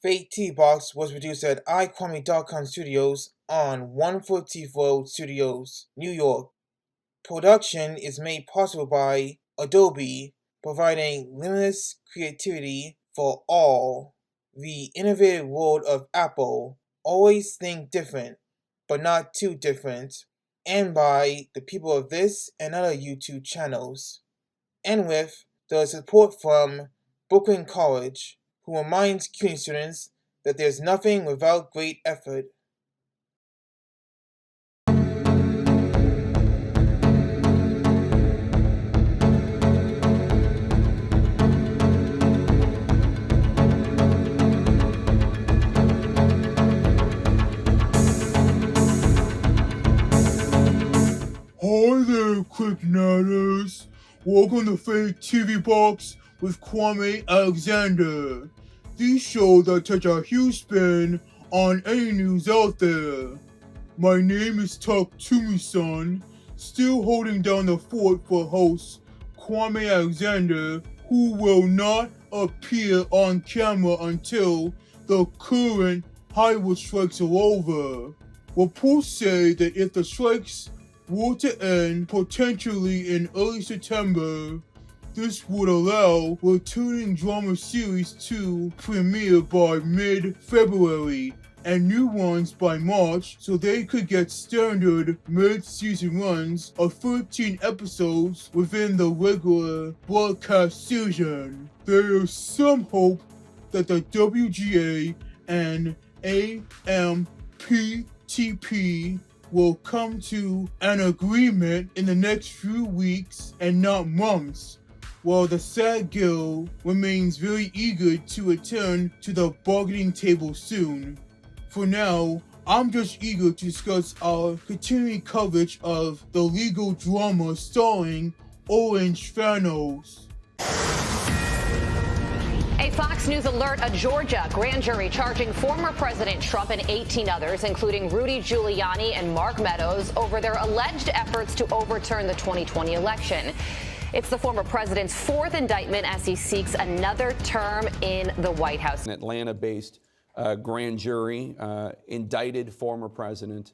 FakeTV Box was produced at iQuame.com Studios on 114th Road Studios, New York. Production is made possible by Adobe, providing limitless creativity for all. The innovative world of Apple, always think different, but not too different, and by the people of this and other YouTube channels. And with the support from Brooklyn College, who reminds CUNY students that there's nothing without great effort. Hi there, KlicKNettars. Welcome to FakeTV Box with Kwame Alexander. The show that takes a huge spin on any news out there. My name is Tomeson, still holding down the fort for host Kwame Alexander, who will not appear on camera until the current Hollywood strikes are over. Reports say that if the strikes were to end potentially in early September, this would allow returning drama series to premiere by mid-February and new ones by March, so they could get standard mid-season runs of 13 episodes within the regular broadcast season. There is some hope that the WGA and AMPTP will come to an agreement in the next few weeks and not months, while the SAG Guild remains very eager to return to the bargaining table soon. For now, I'm just eager to discuss our continuing coverage of the legal drama starring Orange Thanos. A Fox News alert, a Georgia grand jury charging former President Trump and 18 others, including Rudy Giuliani and Mark Meadows, over their alleged efforts to overturn the 2020 election. It's the former president's fourth indictment as he seeks another term in the White House. An Atlanta-based grand jury indicted former President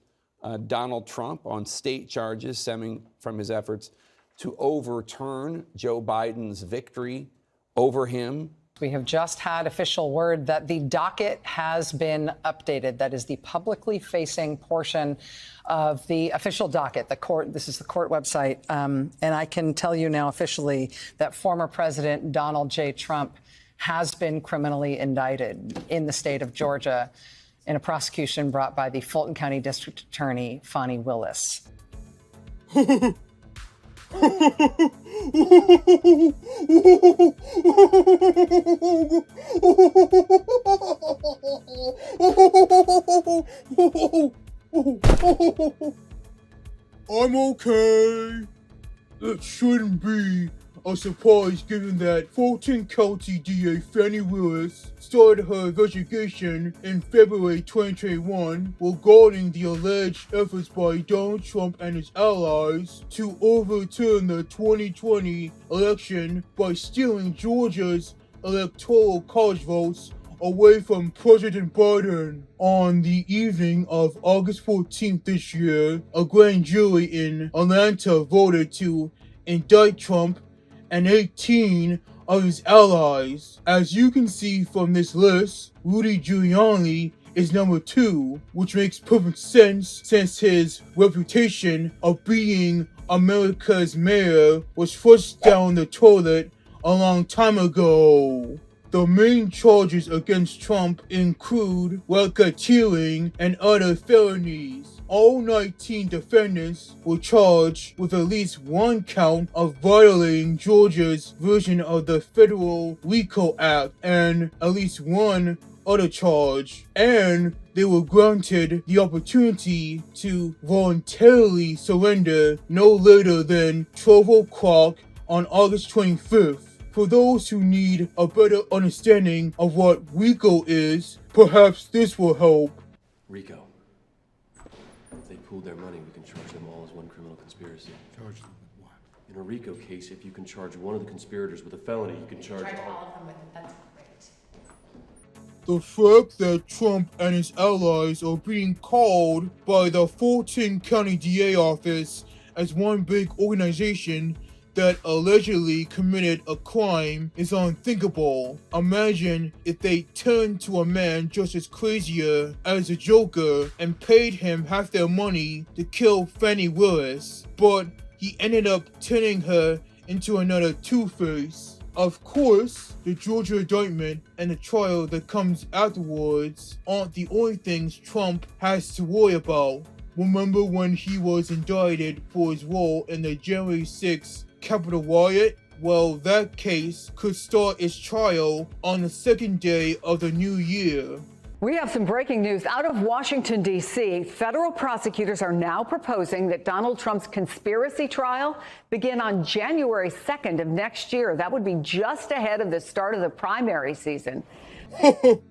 Donald Trump on state charges stemming from his efforts to overturn Joe Biden's victory over him. We have just had official word that the docket has been updated. That is the publicly facing portion of the official docket. The court, this is the court website. And I can tell you now officially that former President Donald J. Trump has been criminally indicted in the state of Georgia in a prosecution brought by the Fulton County District Attorney, Fani Willis. I'm okay. It shouldn't be a surprise given that Fulton County DA Fani Willis started her investigation in February 2021 regarding the alleged efforts by Donald Trump and his allies to overturn the 2020 election by stealing Georgia's electoral college votes away from President Biden. On the evening of August 14th this year, a grand jury in Atlanta voted to indict Trump and 18 of his allies. As you can see from this list, Rudy Giuliani is number 2, which makes perfect sense since his reputation of being America's mayor was flushed down the toilet a long time ago. The main charges against Trump include racketeering and other felonies. All 19 defendants were charged with at least one count of violating Georgia's version of the federal RICO Act and at least one other charge. And they were granted the opportunity to voluntarily surrender no later than 12 o'clock on August 25th. For those who need a better understanding of what RICO is, perhaps this will help. RICO. If they pooled their money, we can charge them all as one criminal conspiracy. Charge them with what? In a RICO case, if you can charge one of the conspirators with a felony, you can charge all of them with it. That's great. The fact that Trump and his allies are being called by the Fulton County DA office as one big organization that allegedly committed a crime is unthinkable. Imagine if they turned to a man just as crazier as a Joker and paid him half their money to kill Fani Willis, but he ended up turning her into another Two-Face. Of course, the Georgia indictment and the trial that comes afterwards aren't the only things Trump has to worry about. Remember when he was indicted for his role in the January 6th Capitol Riot? Well, that case could start its trial on the second day of the new year. We have some breaking news out of Washington, D.C. Federal prosecutors are now proposing that Donald Trump's conspiracy trial begin on January 2nd of next year. That would be just ahead of the start of the primary season. I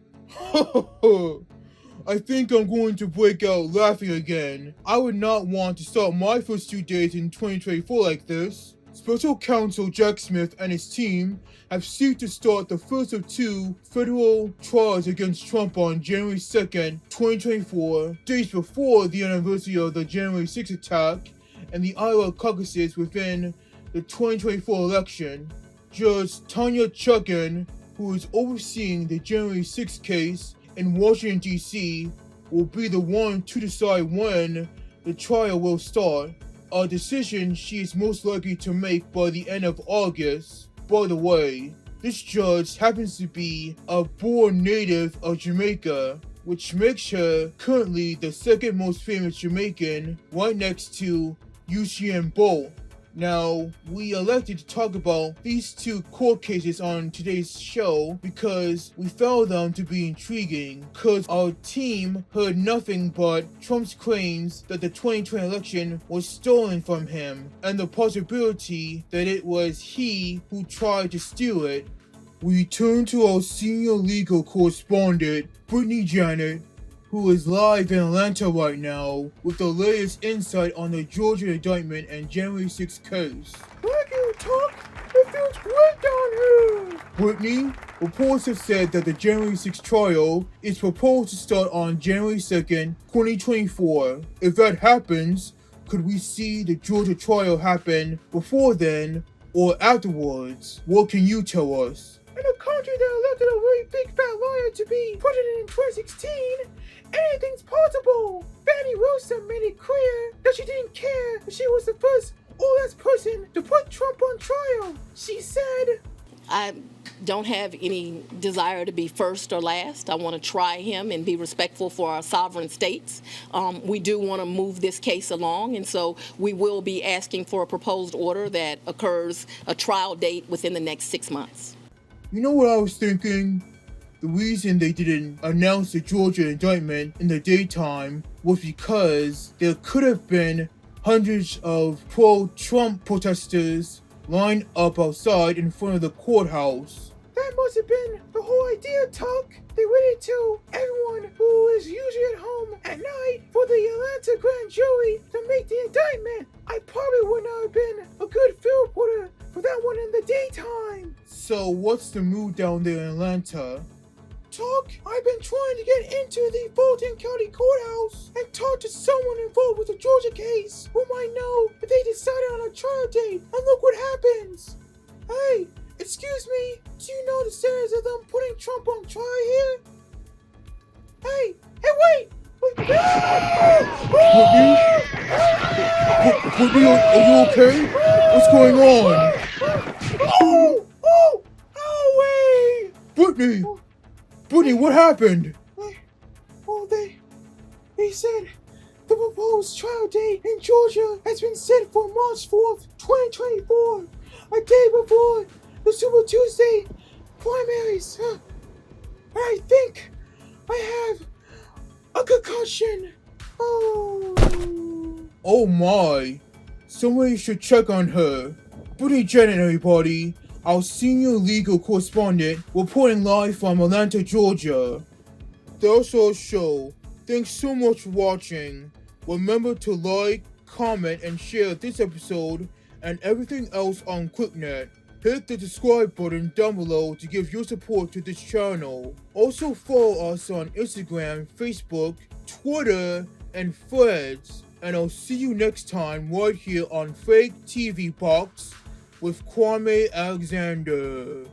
think I'm going to break out laughing again. I would not want to start my first 2 days in 2024 like this. Special Counsel Jack Smith and his team have sought to start the first of 2 federal trials against Trump on January 2nd, 2024, days before the anniversary of the January 6th attack and the Iowa caucuses within the 2024 election. Judge Tanya Chutkan, who is overseeing the January 6th case in Washington, D.C., will be the one to decide when the trial will start, a decision she is most likely to make by the end of August. By the way, this judge happens to be a born native of Jamaica, which makes her currently the second most famous Jamaican, right next to Usain Bolt. Now, we elected to talk about these 2 court cases on today's show because we found them to be intriguing, because our team heard nothing but Trump's claims that the 2020 election was stolen from him, and the possibility that it was he who tried to steal it. We turn to our senior legal correspondent, Brittany Janet, who is live in Atlanta right now with the latest insight on the Georgia indictment and January 6th case. Thank you, Tuck. It feels great down here. Brittany, reports have said that the January 6th trial is proposed to start on January 2nd, 2024. If that happens, could we see the Georgia trial happen before then or afterwards? What can you tell us? In a country that elected a really big fat liar to be president in 2016, anything's possible. Fani Wilson made it clear that she didn't care if she was the first or last person to put Trump on trial. She said, I don't have any desire to be first or last. I want to try him and be respectful for our sovereign states. We do want to move this case along, and so we will be asking for a proposed order that occurs a trial date within the next 6 months. You know what I was thinking? The reason they didn't announce the Georgia indictment in the daytime was because there could have been hundreds of pro-Trump protesters lined up outside in front of the courthouse. That must have been the whole idea, Tuck. They waited till everyone who is usually at home at night for the Atlanta grand jury to make the indictment. I probably would not have been a good field reporter for that one in the daytime. So what's the mood down there in Atlanta? Tuck, I've been trying to get into the Fulton County Courthouse and talk to someone involved with the Georgia case who might know if they decided on a trial date, and look what happens. Hey, excuse me, do you know the status of them putting Trump on trial here? Hey, wait! Whitney, are you okay? What's going on? Wait! Brittany, what happened? Well, they said the proposed trial date in Georgia has been set for March 4th, 2024, a day before the Super Tuesday primaries. I think I have a concussion. Oh my. Somebody should check on her. Brittany Janet, everybody. Our senior legal correspondent reporting live from Atlanta, Georgia. That's our show. Thanks so much for watching. Remember to like, comment, and share this episode and everything else on KlicKNet. Hit the subscribe button down below to give your support to this channel. Also follow us on Instagram, Facebook, Twitter, and Threads. And I'll see you next time right here on FakeTV Box with Kwame Alexander.